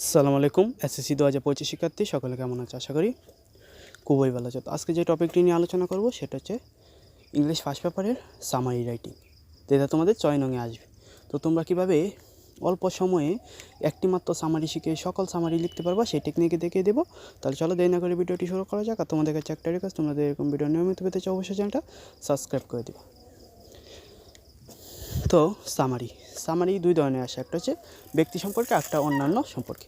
আসসালামু আলাইকুম। এসএসসি 2025 শিক্ষার্থী সকলে কেমন আছে? আশা করি খুবই ভালো আছে। তো আজকে যে টপিকটি নিয়ে আলোচনা করব সেটা হচ্ছে ইংলিশ ফার্স্ট পেপারের সামারি রাইটিং, যেটা তোমাদের 6 নংয়ে আসবে। তো তোমরা কীভাবে অল্প সময়ে একটি মাত্র সামারি শিখে সকল সামারি লিখতে পারবা সেই টেকনিকে দেখিয়ে দেবো। তাহলে চলো দেরি না করে ভিডিওটি শুরু করা যাক। আর তোমাদের কাছে একটা রিকোয়েস্ট, তোমাদের এরকম ভিডিও নিয়মিত পেতে চাও অবশ্যই চ্যানেলটা সাবস্ক্রাইব করে দিবা। তো সামারি দুই ধরনের আসে, একটা হচ্ছে ব্যক্তি সম্পর্কে, একটা অন্যান্য সম্পর্কে।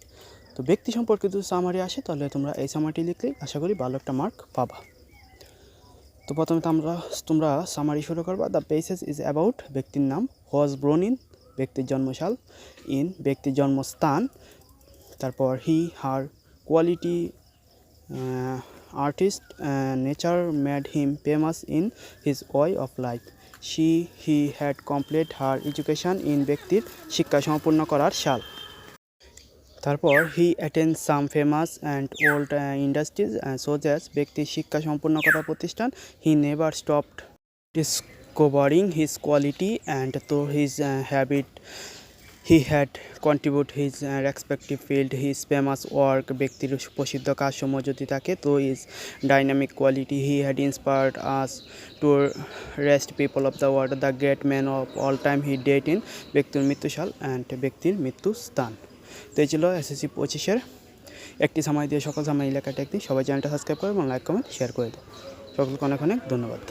তো ব্যক্তি সম্পর্কে যদি সামারি আসে তাহলে তোমরা এই সামারিটি লিখলেই আশা করি ভালো একটা মার্ক পাবা। তো প্রথমে তোমরা সামারি শুরু করবা। দ্য পেসেজ ইজ অ্যাবাউট ব্যক্তির নাম, ওয়াজ ব্রোন ইন ব্যক্তির জন্মসাল, ইন ব্যক্তির জন্মস্থান, তারপর he her quality artist nature made him famous in his way of life, he had complete her education in ব্যক্তির শিক্ষা সম্পূর্ণ করার সাল। তারপর he attend some famous and old industries সোজাস ব্যক্তির শিক্ষা সম্পূর্ণ করার প্রতিষ্ঠান। He never stopped discovering his quality and through his habit he had contribute his respective field his famous work ব্যক্তির প্রসিদ্ধ কাজসমূহ যদি থাকে তো his dynamic quality he had inspired us to rest people of the world the great man of all time he date in ব্যক্তির মৃত্যুসাল and ব্যক্তির মৃত্যু স্থান। তো এই ছিল এসএসসি 25-এর একটি সামারি দিয়ে সকল সামারি লেখা টেকনিক। সবাই চ্যানেলটা সাবস্ক্রাইব করে এবং লাইক কমেন্ট শেয়ার করে দাও। সকলকে অনেক অনেক ধন্যবাদ।